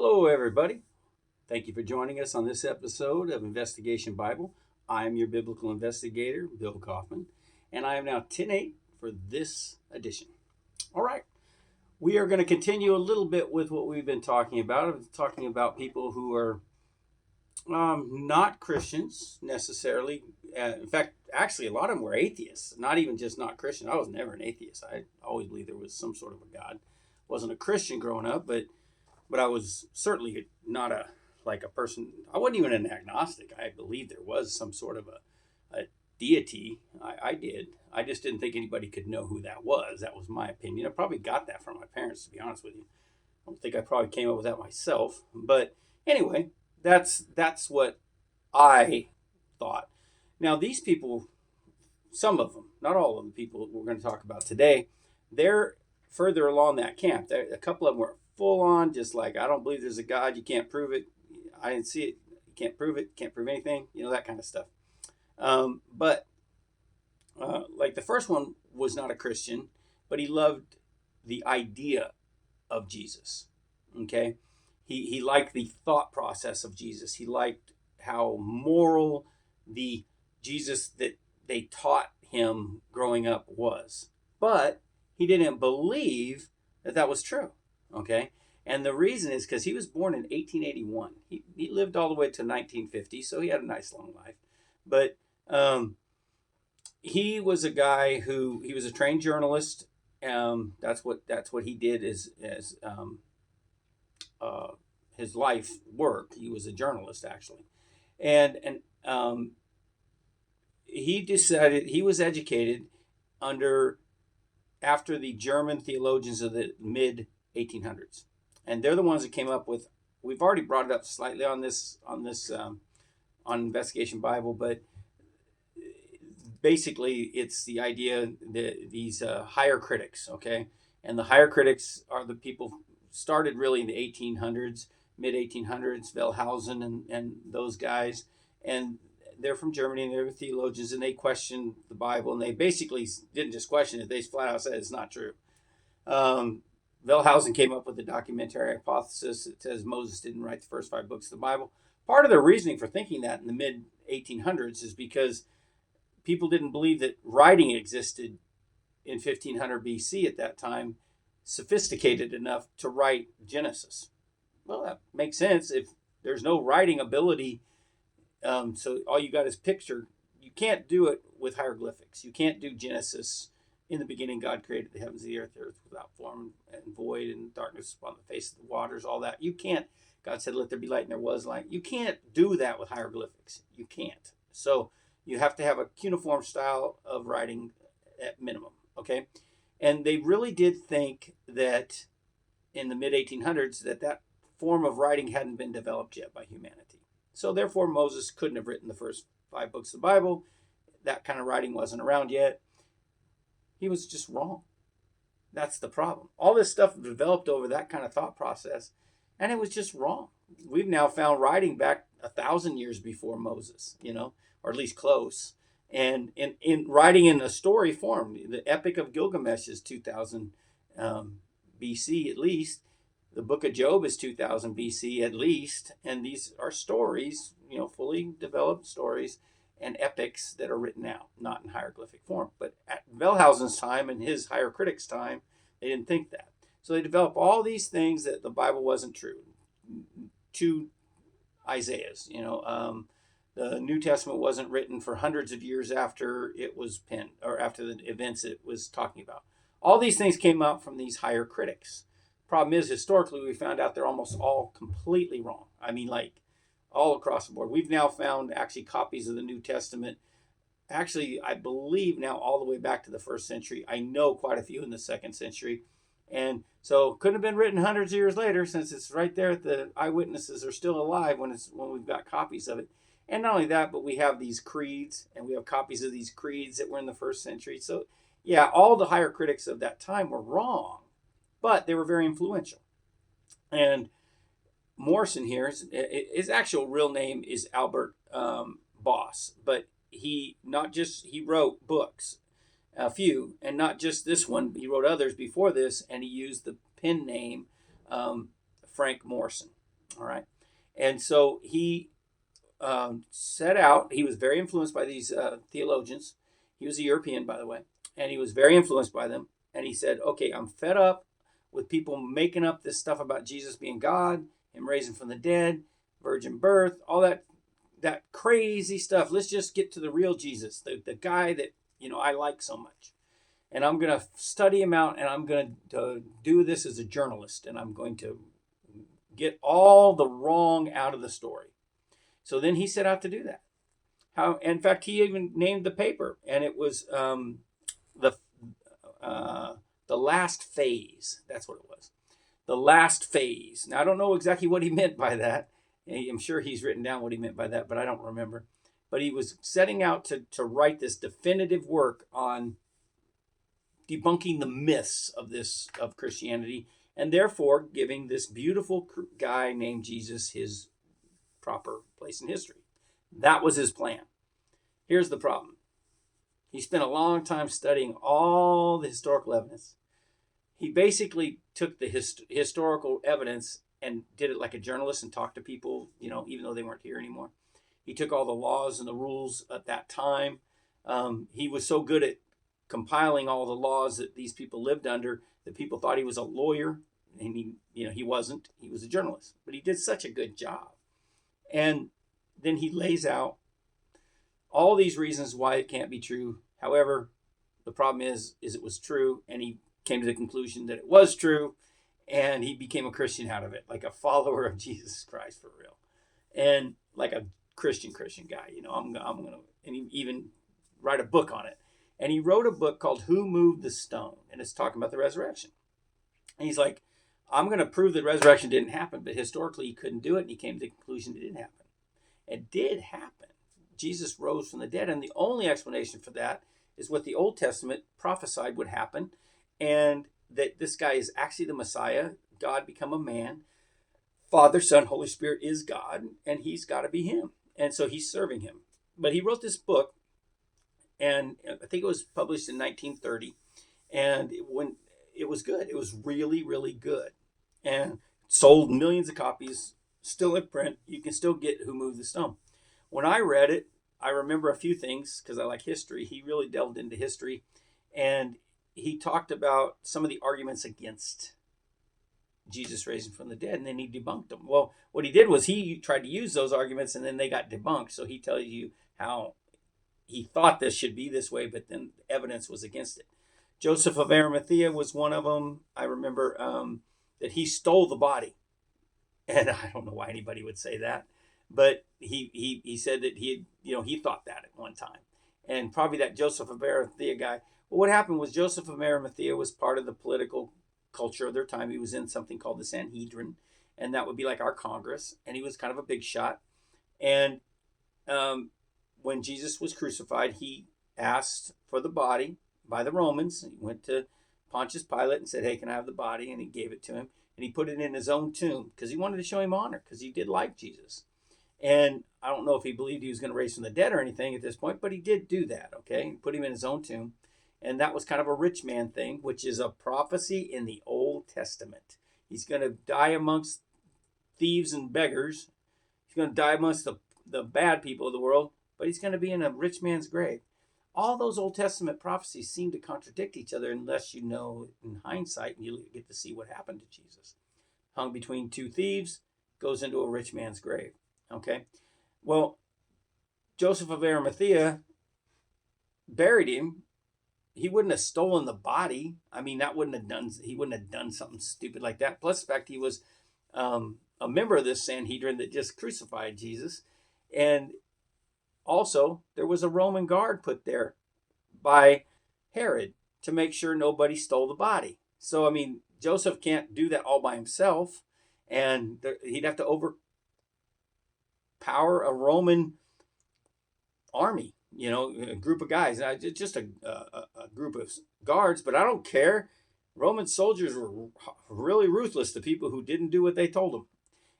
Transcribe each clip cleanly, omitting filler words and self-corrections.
Hello, everybody. Thank you for joining us on this episode of Investigation Bible. I am your biblical investigator, Bill Kaufman, and I am now 10:8 for this edition. All right, we are going to continue a little bit with what we've been talking about. I'm talking about people who are not Christians necessarily. In fact, actually, a lot of them were atheists, not even just not Christian. I was never an atheist. I always believed there was some sort of a God. Wasn't a Christian growing up, but I was certainly not a person. I wasn't even an agnostic. I believed there was some sort of a deity. I did. I just didn't think anybody could know who that was. That was my opinion. I probably got that from my parents, to be honest with you. I don't think I probably came up with that myself. But anyway, that's what I thought. Now these people, some of them, not all of the people we're going to talk about today, they're further along that camp. A couple of them were full on, just like, I don't believe there's a God. You can't prove it. I didn't see it. You can't prove it. Can't prove anything. That kind of stuff. But like the first one was not a Christian, but he loved the idea of Jesus. Okay. He liked the thought process of Jesus. He liked how moral the Jesus that they taught him growing up was. But he didn't believe that that was true. Okay. And the reason is because he was born in 1881. He lived all the way to 1950, so he had a nice long life. But he was a guy who he was a trained journalist. That's what he did as his life work. He was a journalist actually, and he decided he was educated under after the German theologians of the mid 1800s, and they're the ones that came up with. We've already brought it up slightly on Investigation Bible, but basically it's the idea that these higher critics, okay, and the higher critics are the people started really in the 1800s, mid 1800s, Wellhausen and those guys, and they're from Germany and they're theologians and they questioned the Bible and they basically didn't just question it; they flat out said it's not true. Wellhausen came up with the documentary hypothesis that says Moses didn't write the first 5 books of the Bible. Part of their reasoning for thinking that in the mid 1800s is because people didn't believe that writing existed in 1500 BC at that time, sophisticated enough to write Genesis. Well, that makes sense if there's no writing ability. So all you got is picture. You can't do it with hieroglyphics. You can't do Genesis. In the beginning, God created the heavens and the earth without form and void, and darkness upon the face of the waters, all that. You can't. God said, let there be light, and there was light. You can't do that with hieroglyphics. You can't. So you have to have a cuneiform style of writing at minimum, okay? And they really did think that in the mid 1800s that form of writing hadn't been developed yet by humanity. So therefore, Moses couldn't have written the first 5 books of the Bible. That kind of writing wasn't around yet. He was just wrong. That's the problem. All this stuff developed over that kind of thought process, and it was just wrong. We've now found writing back 1,000 years before Moses, or at least close. And in writing in a story form, the Epic of Gilgamesh is 2,000 BC at least. The Book of Job is 2,000 BC at least. And these are stories, fully developed stories and epics that are written out, not in hieroglyphic form. But at Wellhausen's time and his higher critics' time, they didn't think that. So they developed all these things that the Bible wasn't true. 2 Isaiahs, the New Testament wasn't written for hundreds of years after it was penned or after the events it was talking about. All these things came out from these higher critics. Problem is, historically, we found out they're almost all completely wrong. I mean, like all across the board. We've now found actually copies of the New Testament. Actually, I believe now all the way back to the 1st century. I know quite a few in the 2nd century. And so couldn't have been written hundreds of years later since it's right there. The eyewitnesses are still alive when we've got copies of it. And not only that, but we have these creeds and we have copies of these creeds that were in the 1st century. So yeah, all the higher critics of that time were wrong, but they were very influential. And Morrison here, his actual real name is Albert Boss, but he wrote books, a few, and not just this one. He wrote others before this, and he used the pen name Frank Morrison. All right. And so he set out, he was very influenced by these theologians. He was a European, by the way, and he was very influenced by them. And he said, okay, I'm fed up with people making up this stuff about Jesus being God, him raising from the dead, virgin birth, all that crazy stuff. Let's just get to the real Jesus, the guy that, I like so much. And I'm going to study him out, and I'm going to do this as a journalist, and I'm going to get all the wrong out of the story. So then he set out to do that. In fact, he even named the paper, and it was the last phase. That's what it was. The last phase. Now, I don't know exactly what he meant by that. I'm sure he's written down what he meant by that, but I don't remember. But he was setting out to write this definitive work on debunking the myths of Christianity, and therefore giving this beautiful guy named Jesus his proper place in history. That was his plan. Here's the problem. He spent a long time studying all the historical evidence. He basically took the historical evidence and did it like a journalist and talked to people, even though they weren't here anymore. He took all the laws and the rules at that time. He was so good at compiling all the laws that these people lived under that people thought he was a lawyer, and he wasn't. He was a journalist, but he did such a good job. And then he lays out all these reasons why it can't be true. However, the problem is it was true, and he came to the conclusion that it was true, and he became a Christian out of it, like a follower of Jesus Christ for real, and like a Christian guy. I'm gonna, and he even write a book on it. And he wrote a book called Who Moved the Stone, and it's talking about the resurrection. And he's like, I'm going to prove that resurrection didn't happen, but historically he couldn't do it, and he came to the conclusion it didn't happen. It did happen. Jesus rose from the dead, and the only explanation for that is what the Old Testament prophesied would happen, and that this guy is actually the Messiah, God become a man, Father, Son, Holy Spirit is God, and he's got to be him. And so he's serving him. But he wrote this book, and I think it was published in 1930, and when it was good, it was really, really good, and sold millions of copies, still in print. You can still get Who Moved the Stone. When I read it, I remember a few things because I like history. He really delved into history, and he talked about some of the arguments against Jesus raising from the dead, and then he debunked them. Well, what he did was he tried to use those arguments, and then they got debunked. So he tells you how he thought this should be this way, but then evidence was against it. Joseph of Arimathea was one of them. I remember that he stole the body, and I don't know why anybody would say that, but he said that he thought that at one time, and probably that Joseph of Arimathea guy. Well, what happened was Joseph of Arimathea was part of the political culture of their time. He was in something called the Sanhedrin, and that would be like our Congress, and he was kind of a big shot. And when Jesus was crucified, he asked for the body by the Romans. He went to Pontius Pilate and said, hey, can I have the body? And he gave it to him, and he put it in his own tomb because he wanted to show him honor, because he did like Jesus. And I don't know if he believed he was going to raise from the dead or anything at this point, but he did do that, okay? He put him in his own tomb. And that was kind of a rich man thing, which is a prophecy in the Old Testament. He's going to die amongst thieves and beggars. He's going to die amongst the bad people of the world, but he's going to be in a rich man's grave. All those Old Testament prophecies seem to contradict each other unless you know in hindsight, and you get to see what happened to Jesus. Hung between two thieves, goes into a rich man's grave. Okay? Well, Joseph of Arimathea buried him. He wouldn't have stolen the body. I mean, he wouldn't have done something stupid like that. Plus the fact he was a member of this Sanhedrin that just crucified Jesus. And also, there was a Roman guard put there by Herod to make sure nobody stole the body. So, I mean, Joseph can't do that all by himself, and he'd have to overpower a Roman army, a group of guys. Just a group of guards, but I don't care. Roman soldiers were really ruthless to people who didn't do what they told them.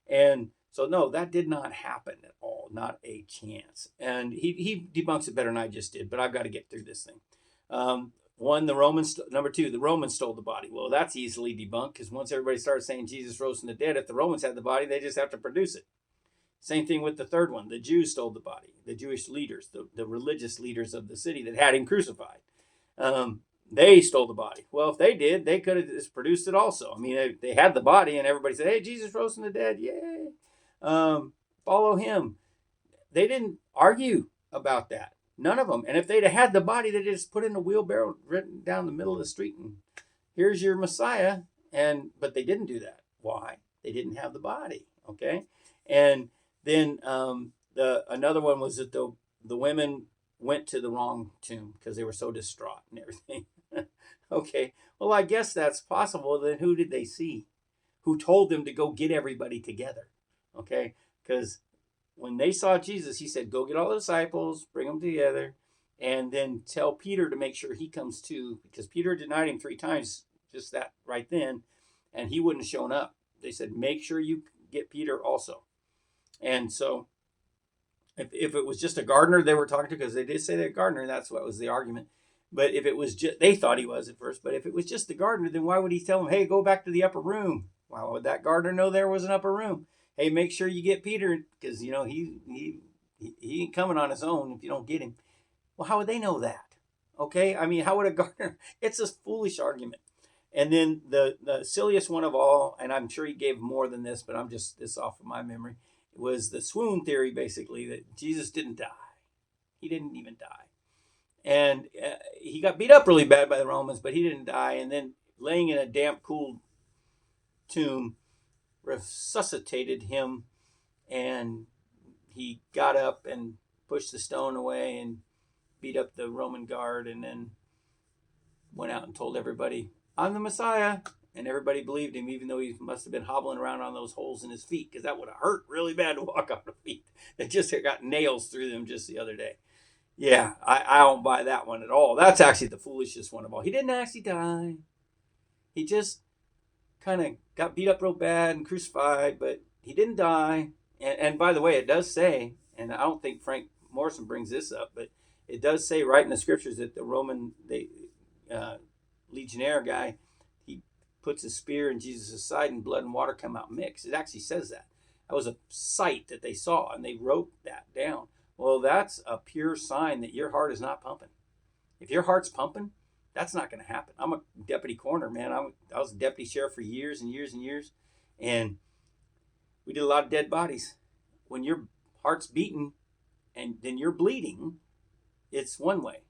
And so, no, that did not happen at all. Not a chance. And he debunks it better than I just did, but I've got to get through this thing. One, the Romans. Number two, the Romans stole the body. Well, that's easily debunked because once everybody starts saying Jesus rose from the dead, if the Romans had the body, they just have to produce it. Same thing with the third one. The Jews stole the body. The Jewish leaders, the religious leaders of the city that had him crucified, they stole the body. Well, if they did, they could have just produced it also. I mean, they had the body, and everybody said, "Hey, Jesus rose from the dead! Yay! Follow him." They didn't argue about that. None of them. And if they'd have had the body, they'd just put in a wheelbarrow written down the middle of the street, and here's your Messiah. But they didn't do that. Why? They didn't have the body. Okay, and then another one was that the women went to the wrong tomb because they were so distraught and everything. Okay, well, I guess that's possible. Then who did they see? Who told them to go get everybody together? Okay, because when they saw Jesus, he said, "Go get all the disciples, bring them together, and then tell Peter to make sure he comes too," because Peter denied him 3 times just that right then, and he wouldn't have shown up. They said, "Make sure you get Peter also." And so if it was just a gardener they were talking to, because they did say they're a gardener, and that's what was the argument. But if it was just, they thought he was at first, but if it was just the gardener, then why would he tell them, "Hey, go back to the upper room"? Why would that gardener know there was an upper room? Hey, make sure you get Peter, because he ain't coming on his own if you don't get him. Well, how would they know that? Okay, I mean, how would a gardener? It's a foolish argument. And then the silliest one of all, and I'm sure he gave more than this, but I'm just this off of my memory, was the swoon theory, basically, that Jesus didn't die. He didn't even die. And he got beat up really bad by the Romans, but he didn't die. And then laying in a damp, cool tomb resuscitated him, and he got up and pushed the stone away and beat up the Roman guard, and then went out and told everybody, "I'm the Messiah." And everybody believed him, even though he must have been hobbling around on those holes in his feet, because that would have hurt really bad to walk on the feet. They just got nails through them just the other day. Yeah, I don't buy that one at all. That's actually the foolishest one of all. He didn't actually die. He just kind of got beat up real bad and crucified, but he didn't die. And by the way, it does say, and I don't think Frank Morrison brings this up, but it does say right in the scriptures that the Roman legionnaire guy, he puts a spear in Jesus' side and blood and water come out mixed. It actually says that. That was a sight that they saw, and they wrote that down. Well, that's a pure sign that your heart is not pumping. If your heart's pumping, that's not going to happen. I'm a deputy coroner, man. I was a deputy sheriff for years and years and years, and we did a lot of dead bodies. When your heart's beating and then you're bleeding, it's one way.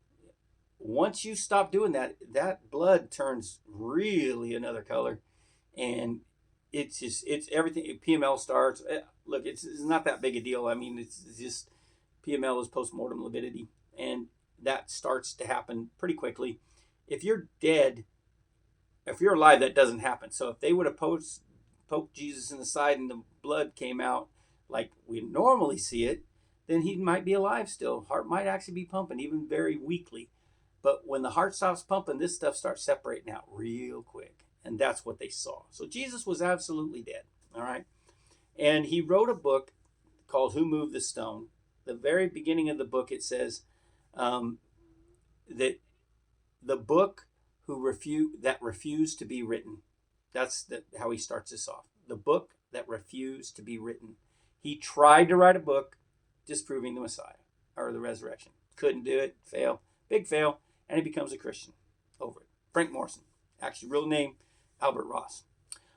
Once you stop doing that, that blood turns really another color, and it's everything. PML starts. Look, it's not that big a deal. I mean, it's just PML is postmortem lividity, and that starts to happen pretty quickly. If you're dead, if you're alive, that doesn't happen. So if they would have poked Jesus in the side and the blood came out like we normally see it, then he might be alive still. Heart might actually be pumping, even very weakly. But when the heart stops pumping, this stuff starts separating out real quick. And that's what they saw. So Jesus was absolutely dead. All right. And he wrote a book called Who Moved the Stone. The very beginning of the book, it says that the book that refused to be written. That's how he starts this off. The book that refused to be written. He tried to write a book disproving the Messiah or the resurrection. Couldn't do it. Fail. Big fail. And he becomes a Christian over it. Frank Morrison. Actually, real name, Albert Ross.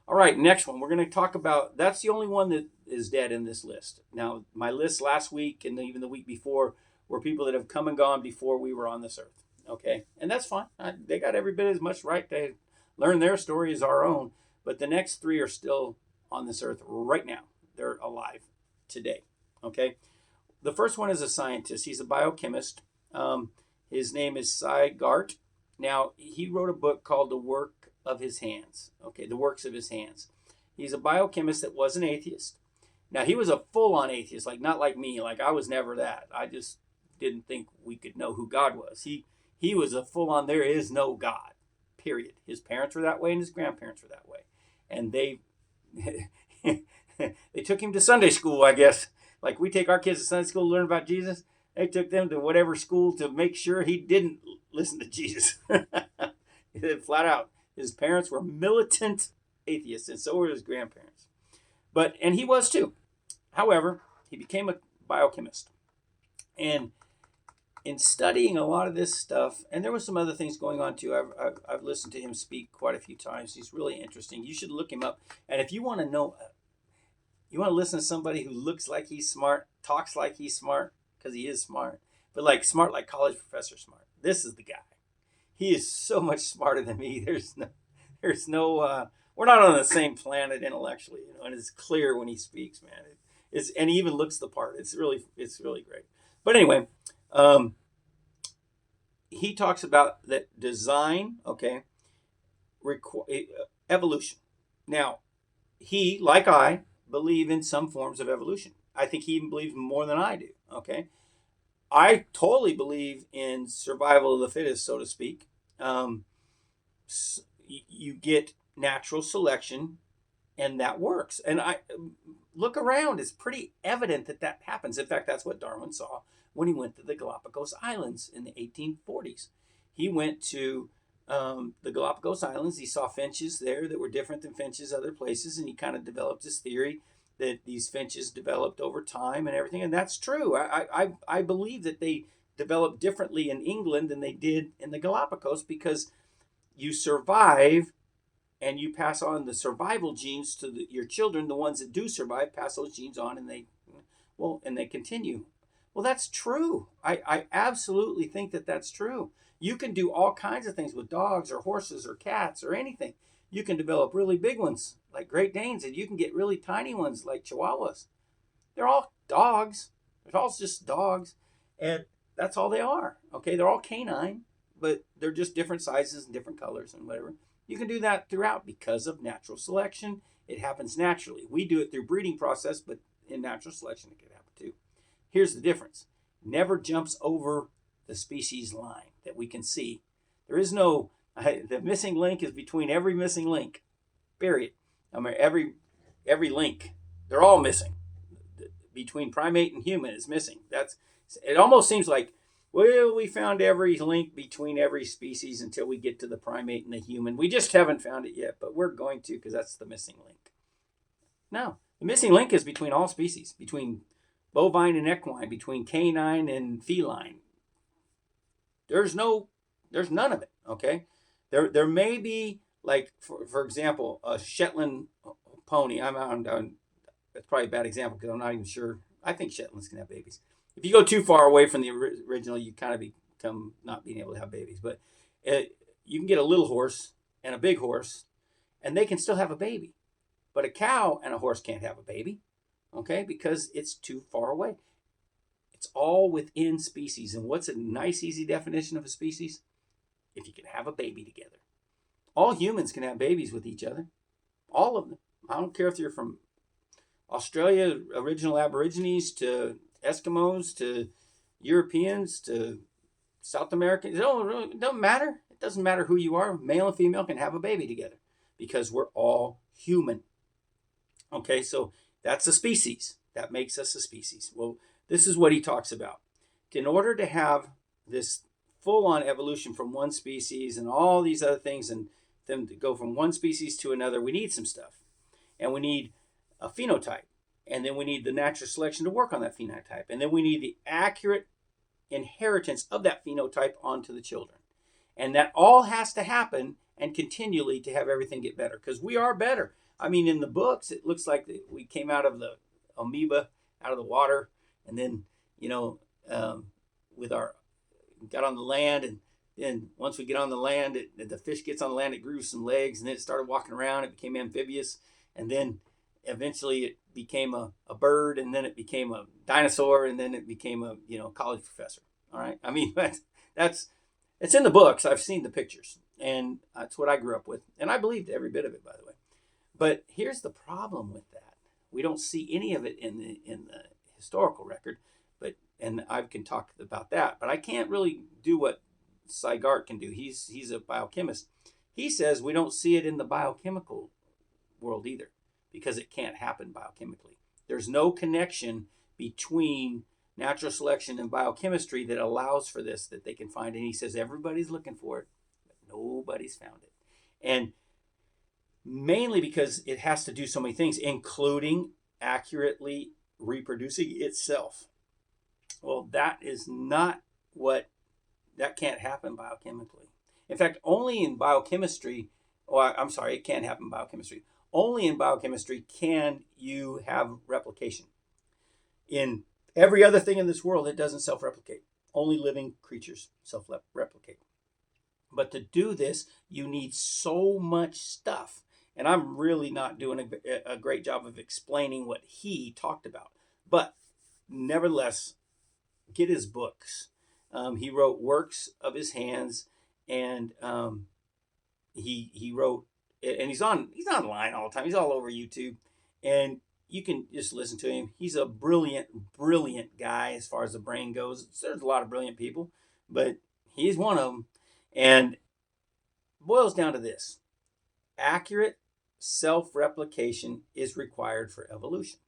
All right, next one. We're going to talk about, that's the only one that is dead in this list. Now, my list last week and even the week before were people that have come and gone before we were on this earth. Okay? And that's fine. They got every bit as much right to learn their story as our own. But the next 3 are still on this earth right now. They're alive today. Okay? The first one is a scientist. He's a biochemist. His name is Cy Gart. Now, he wrote a book called The Work of His Hands. Okay, The Works of His Hands. He's a biochemist that was an atheist. Now, he was a full-on atheist, like not like me. Like, I was never that. I just didn't think we could know who God was. He was a full-on, there is no God, period. His parents were that way and his grandparents were that way. And they took him to Sunday school, I guess. Like we take our kids to Sunday school to learn about Jesus. They took them to whatever school to make sure he didn't listen to Jesus. Flat out, his parents were militant atheists, and so were his grandparents. And he was too. However, he became a biochemist, and in studying a lot of this stuff, and there was some other things going on too. I've listened to him speak quite a few times. He's really interesting. You should look him up. And if you want to know, you want to listen to somebody who looks like he's smart, talks like he's smart, because he is smart, but like smart like college professor smart. This is the guy. He is so much smarter than me. There's no. We're not on the same planet intellectually, and it's clear when he speaks, man. And he even looks the part. It's really great. But anyway. He talks about that design, okay, evolution. Now, he, like I, believe in some forms of evolution. I think he even believes more than I do, okay? I totally believe in survival of the fittest, so to speak. You get natural selection, and that works. And I look around; it's pretty evident that happens. In fact, that's what Darwin saw when he went to the Galapagos Islands in the 1840s. He went to the Galapagos Islands. He saw finches there that were different than finches other places, and he kind of developed his theory that these finches developed over time and everything. And that's true. I believe that they developed differently in England than they did in the Galapagos, because you survive and you pass on the survival genes to your children. The ones that do survive pass those genes on, and they continue. Well, that's true. I absolutely think that that's true. You can do all kinds of things with dogs or horses or cats or anything. You can develop really big ones like Great Danes, and you can get really tiny ones like Chihuahuas. They're all dogs. They're all just dogs, and that's all they are. Okay, they're all canine, but they're just different sizes and different colors and whatever. You can do that throughout because of natural selection. It happens naturally. We do it through breeding process, but in natural selection, it could happen too. Here's the difference. Never jumps over the species line that we can see. There is no, the missing link is between every missing link, period. I mean, every link, they're all missing. Between primate and human is missing. It almost seems like, well, we found every link between every species until we get to the primate and the human. We just haven't found it yet, but we're going to, because that's the missing link. No, the missing link is between all species, between bovine and equine, between canine and feline. There's none of it, okay? There may be, like, for example, a Shetland pony. That's probably a bad example because I'm not even sure. I think Shetlands can have babies. If you go too far away from the original, you kind of become not being able to have babies. But you can get a little horse and a big horse, and they can still have a baby. But a cow and a horse can't have a baby, okay, because it's too far away. It's all within species. And what's a nice, easy definition of a species? If you can have a baby together. All humans can have babies with each other. All of them. I don't care if you're from Australia, original Aborigines, to Eskimos, to Europeans, to South Americans. It doesn't matter. It doesn't matter who you are. Male and female can have a baby together because we're all human. Okay, so that's a species. That makes us a species. Well, this is what he talks about. In order to have this full-on evolution from one species and all these other things, and them to go from one species to another, we need some stuff. And we need a phenotype. And then we need the natural selection to work on that phenotype. And then we need the accurate inheritance of that phenotype onto the children. And that all has to happen and continually to have everything get better. Because we are better. I mean, in the books, it looks like we came out of the amoeba, out of the water, and then, got on the land, and then once we get on the land, the fish gets on the land, it grew some legs, and then it started walking around, it became amphibious, and then eventually it became a bird, and then it became a dinosaur, and then it became a college professor. All right, I mean, it's in the books. I've seen the pictures, and that's what I grew up with, and I believed every bit of it, by the way. But here's the problem with that: we don't see any of it in the historical record. And I can talk about that, but I can't really do what Sygart can do. He's a biochemist. He says we don't see it in the biochemical world either, because it can't happen biochemically. There's no connection between natural selection and biochemistry that allows for this, that they can find. And he says everybody's looking for it, but nobody's found it. And mainly because it has to do so many things, including accurately reproducing itself. Well, that can't happen biochemically. In fact, only in biochemistry, it can happen in biochemistry. Only in biochemistry can you have replication. In every other thing in this world, it doesn't self-replicate. Only living creatures self-replicate. But to do this, you need so much stuff. And I'm really not doing a great job of explaining what he talked about. But nevertheless, get his books. He wrote works of his hands, and he wrote, and he's online all the time. He's all over YouTube, and you can just listen to him. He's a brilliant guy as far as the brain goes. There's a lot of brilliant people, but he's one of them. And boils down to this: accurate self-replication is required for evolution.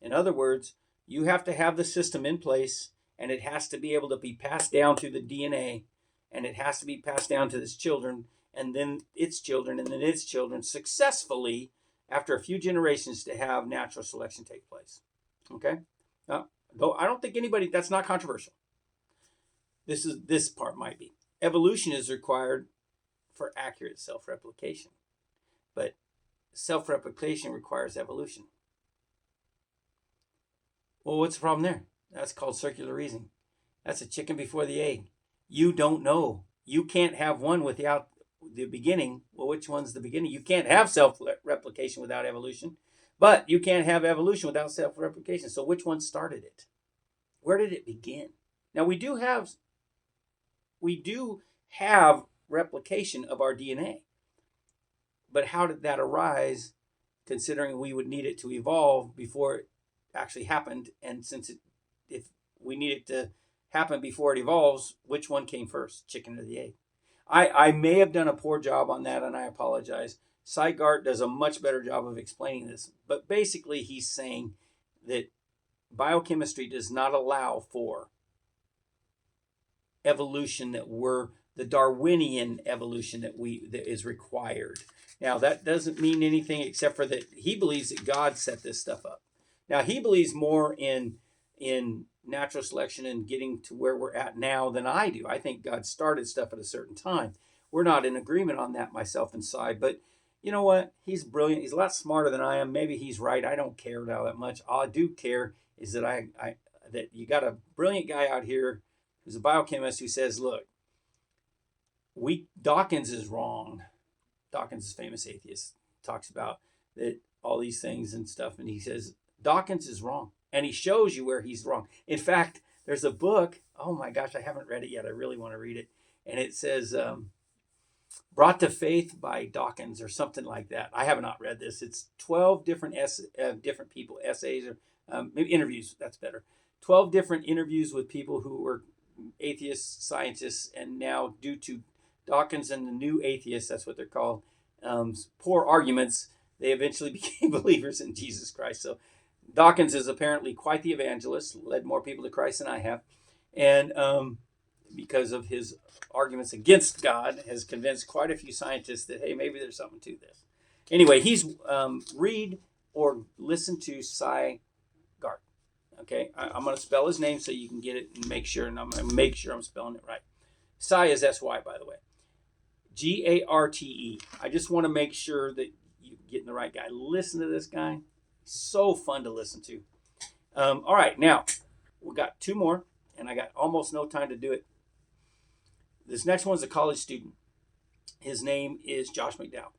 In other words, you have to have the system in place, and it has to be able to be passed down through the DNA, and it has to be passed down to its children, and then its children, and then its children successfully after a few generations to have natural selection take place. Okay? Though I don't think that's not controversial. This part might be. Evolution is required for accurate self-replication, but self-replication requires evolution. Well, what's the problem there? That's called circular reasoning. That's a chicken before the egg. You don't know. You can't have one without the beginning. Well, which one's the beginning? You can't have self-replication without evolution, but you can't have evolution without self-replication. So which one started it? Where did it begin? Now, we do have replication of our DNA, but how did that arise, considering we would need it to evolve before it actually happened? And if we need it to happen before it evolves, which one came first, chicken or the egg? I may have done a poor job on that, and I apologize. Cy Gart does a much better job of explaining this. But basically, he's saying that biochemistry does not allow for evolution the Darwinian evolution that is required. Now, that doesn't mean anything except for that he believes that God set this stuff up. Now, he believes more in natural selection and getting to where we're at now than I do. I think God started stuff at a certain time. We're not in agreement on that, myself and Cy, but you know what? He's brilliant. He's a lot smarter than I am. Maybe he's right. I don't care now that much. All I do care is that that you got a brilliant guy out here who's a biochemist who says, look, Dawkins is wrong. Dawkins is a famous atheist. Talks about that all these things and stuff, and he says Dawkins is wrong, and he shows you where he's wrong. In fact, there's a book. Oh my gosh, I haven't read it yet. I really want to read it, and it says "Brought to Faith" by Dawkins or something like that. I have not read this. It's 12 different different people, essays or maybe interviews. That's better. 12 different interviews with people who were atheists, scientists, and now due to Dawkins and the new atheists, that's what they're called, poor arguments, they eventually became believers in Jesus Christ. So Dawkins is apparently quite the evangelist, led more people to Christ than I have, and because of his arguments against God, has convinced quite a few scientists that, hey, maybe there's something to this. Anyway, he's read or listen to Cy Gart. Okay, I'm going to spell his name so you can get it and make sure, and I'm going to make sure I'm spelling it right. Cy is S-Y, by the way. Garte. I just want to make sure that you're getting the right guy. Listen to this guy. So fun to listen to. All right, now, we got two more, and I got almost no time to do it. This next one's a college student. His name is Josh McDowell.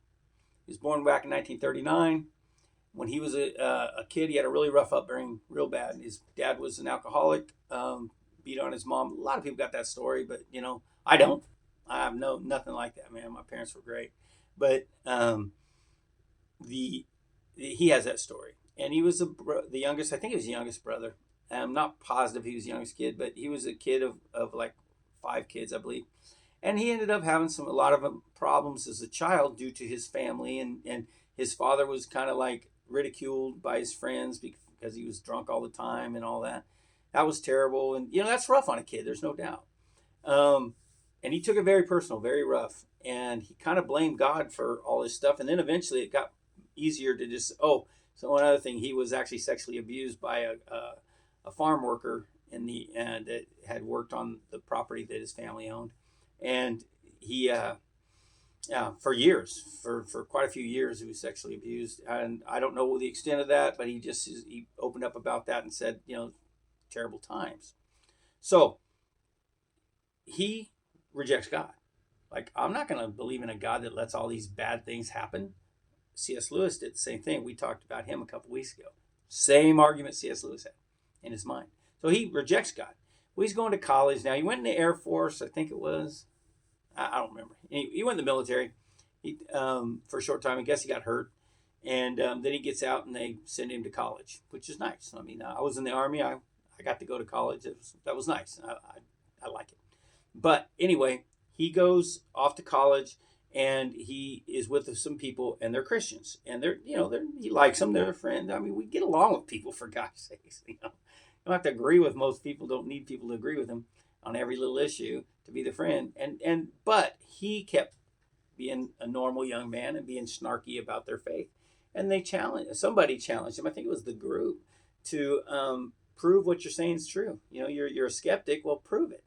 He was born back in 1939. When he was a kid, he had a really rough upbringing, real bad. His dad was an alcoholic, beat on his mom. A lot of people got that story, but, I don't. I have nothing like that, man. My parents were great. But he has that story. And he was the youngest, I think he was the youngest brother. I'm not positive he was the youngest kid, but he was a kid of like 5 kids, I believe. And he ended up having a lot of problems as a child due to his family. And his father was kind of like ridiculed by his friends because he was drunk all the time and all that. that was terrible. And, that's rough on a kid. There's no doubt. Um, and he took it very personal, very rough. And he kind of blamed God for all this stuff. And then eventually it got easier to just, so one other thing, he was actually sexually abused by a farm worker that had worked on the property that his family owned. And he, for years, for quite a few years, he was sexually abused. And I don't know the extent of that, but he opened up about that and said, terrible times. So he rejects God. Like, I'm not going to believe in a God that lets all these bad things happen. C.S. Lewis did the same thing. We talked about him a couple weeks ago. Same argument C.S. Lewis had in his mind. So he rejects God. Well, he's going to college now. He went in the Air Force, I think it was. I don't remember. He went in the military for a short time. I guess he got hurt. And then he gets out and they send him to college, which is nice. I mean, I was in the Army. I got to go to college. That was nice. I like it. But anyway, he goes off to college and he is with some people and they're Christians. And he likes them. They're a friend. I mean, we get along with people, for God's sakes. You don't have to agree with most people. Don't need people to agree with them on every little issue to be the friend. But he kept being a normal young man and being snarky about their faith. And somebody challenged him, I think it was the group, to prove what you're saying is true. You're a skeptic. Well, prove it.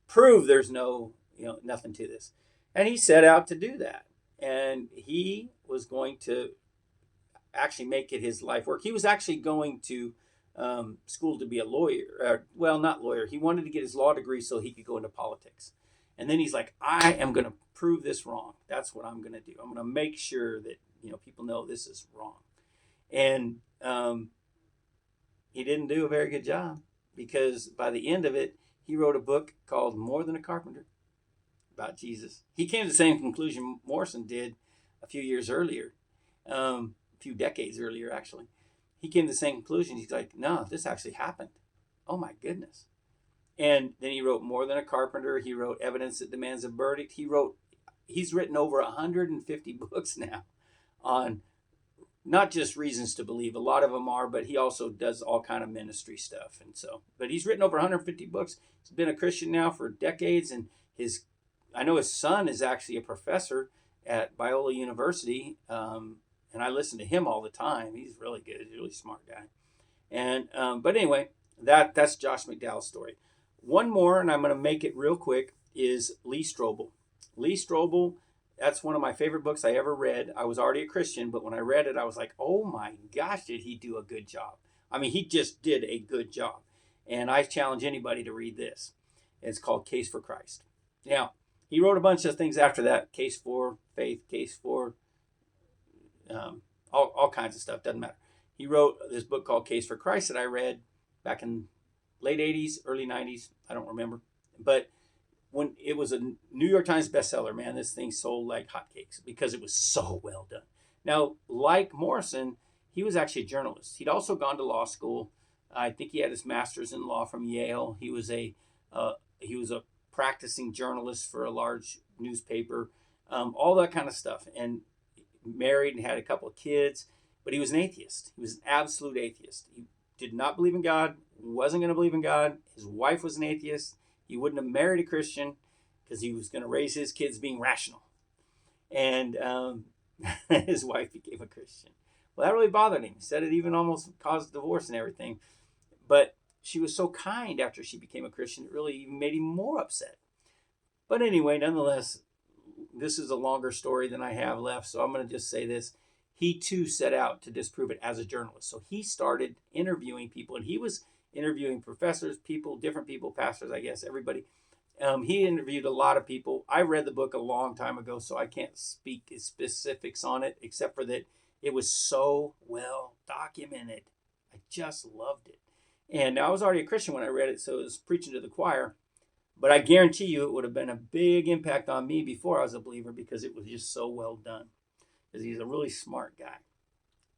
Prove there's nothing to this. And he set out to do that. And he was going to actually make it his life work. He was actually going to school to be a lawyer. Well, not lawyer. He wanted to get his law degree so he could go into politics. And then he's like, I am going to prove this wrong. That's what I'm going to do. I'm going to make sure that people know this is wrong. And he didn't do a very good job, because by the end of it, he wrote a book called More Than a Carpenter about Jesus. He came to the same conclusion Morrison did a few years earlier, a few decades earlier, actually. He came to the same conclusion. He's like, no, this actually happened. Oh, my goodness. And then he wrote More Than a Carpenter. He wrote Evidence That Demands a Verdict. He's written over 150 books now on not just reasons to believe. A lot of them are, but he also does all kind of ministry stuff. But he's written over 150 books. He's been a Christian now for decades. And I know his son is actually a professor at Biola University. And I listen to him all the time. He's really good. He's a really smart guy. And but anyway, that's Josh McDowell's story. One more, and I'm going to make it real quick, is Lee Strobel. Lee Strobel, that's one of my favorite books I ever read. I was already a Christian, but when I read it, I was like, oh my gosh, did he do a good job? I mean, he just did a good job. And I challenge anybody to read this. It's called Case for Christ. Now, he wrote a bunch of things after that. Case for faith, case for all kinds of stuff. Doesn't matter. He wrote this book called Case for Christ that I read back in late 80s, early 90s. I don't remember. But when it was a New York Times bestseller, man, this thing sold like hotcakes because it was so well done. Now, like Morrison, he was actually a journalist. He'd also gone to law school. I think he had his master's in law from Yale. He was a practicing journalist for a large newspaper, all that kind of stuff. And married and had a couple of kids, but he was an atheist. He was an absolute atheist. He did not believe in God, wasn't going to believe in God. His wife was an atheist. He wouldn't have married a Christian because he was going to raise his kids being rational. And his wife became a Christian. Well, that really bothered him. He said it even almost caused divorce and everything. But she was so kind after she became a Christian, it really even made him more upset. But anyway, nonetheless, this is a longer story than I have left, so I'm going to just say this. He, too, set out to disprove it as a journalist. So he started interviewing people, and he was interviewing professors, different people, pastors, I guess, everybody. He interviewed a lot of people. I read the book a long time ago, so I can't speak specifics on it, except for that it was so well documented. I just loved it. And I was already a Christian when I read it, so it was preaching to the choir. But I guarantee you it would have been a big impact on me before I was a believer because it was just so well done. Because he's a really smart guy.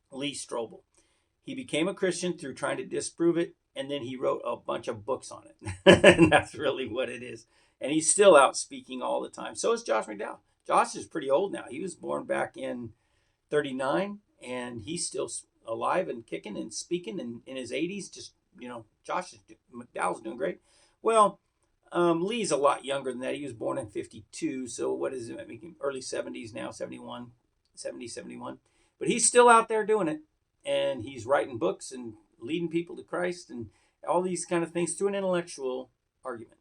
Lee Strobel. He became a Christian through trying to disprove it, and then he wrote a bunch of books on it. And that's really what it is. And he's still out speaking all the time. So is Josh McDowell. Josh is pretty old now. He was born back in 39, and he's still alive and kicking and speaking and in his 80s, just Josh McDowell's doing great. Well, Lee's a lot younger than that. He was born in 52. So what is it? Making early 70s now, 71, 70, 71. But he's still out there doing it. And he's writing books and leading people to Christ and all these kind of things through an intellectual argument.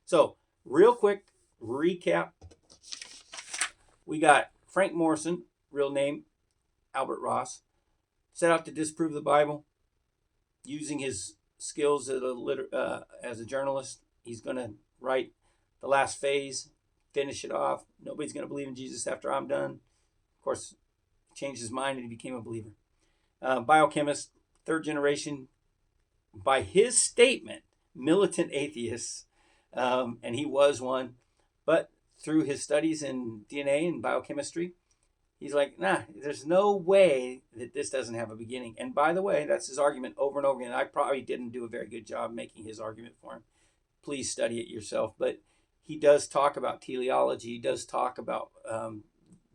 So real quick recap. We got Frank Morison, real name Albert Ross, set out to disprove the Bible using his skills as a journalist. He's going to write The Last Phase, finish it off. Nobody's going to believe in Jesus after I'm done. Of course, changed his mind and he became a believer. Biochemist, third generation, by his statement, militant atheist, and he was one. But through his studies in DNA and biochemistry, he's like, nah, there's no way that this doesn't have a beginning. And by the way, that's his argument over and over again. I probably didn't do a very good job making his argument for him. Please study it yourself. But he does talk about teleology. He does talk about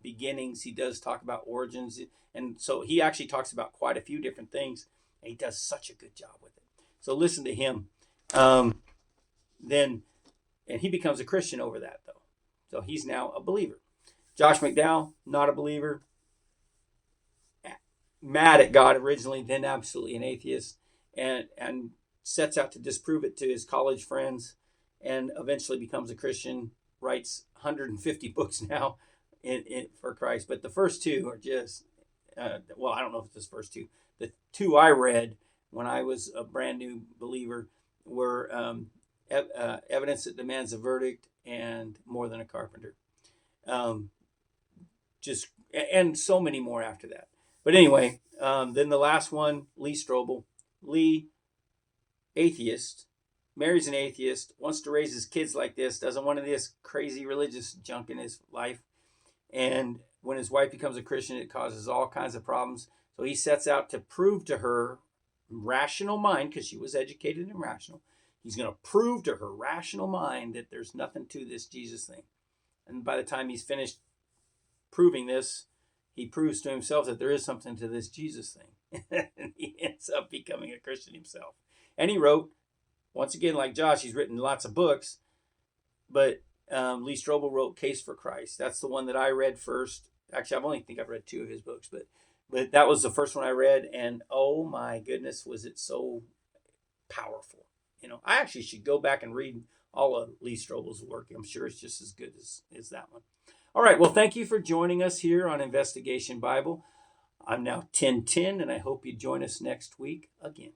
beginnings. He does talk about origins. And so he actually talks about quite a few different things. And he does such a good job with it. So listen to him. And he becomes a Christian over that, though. So he's now a believer. Josh McDowell, not a believer. Mad at God originally, then absolutely an atheist. And sets out to disprove it to his college friends and eventually becomes a Christian, writes 150 books now for Christ. But the first two are just, I don't know if it's his first two. The two I read when I was a brand new believer were Evidence That Demands a Verdict and More Than a Carpenter. And so many more after that. But anyway, then the last one, Lee Strobel. Lee, atheist, marries an atheist, wants to raise his kids like this, doesn't want this crazy religious junk in his life. And when his wife becomes a Christian, it causes all kinds of problems. So he sets out to prove to her rational mind, because she was educated and rational. He's going to prove to her rational mind that there's nothing to this Jesus thing. And by the time he's finished proving this, he proves to himself that there is something to this Jesus thing. And he ends up becoming a Christian himself. And he wrote, once again, like Josh, he's written lots of books, but Lee Strobel wrote Case for Christ. That's the one that I read first. Actually, I've read two of his books, but that was the first one I read, and oh my goodness, was it so powerful. I actually should go back and read all of Lee Strobel's work. I'm sure it's just as good as that one. All right, well, thank you for joining us here on Investigation Bible. I'm now 1010, and I hope you join us next week again.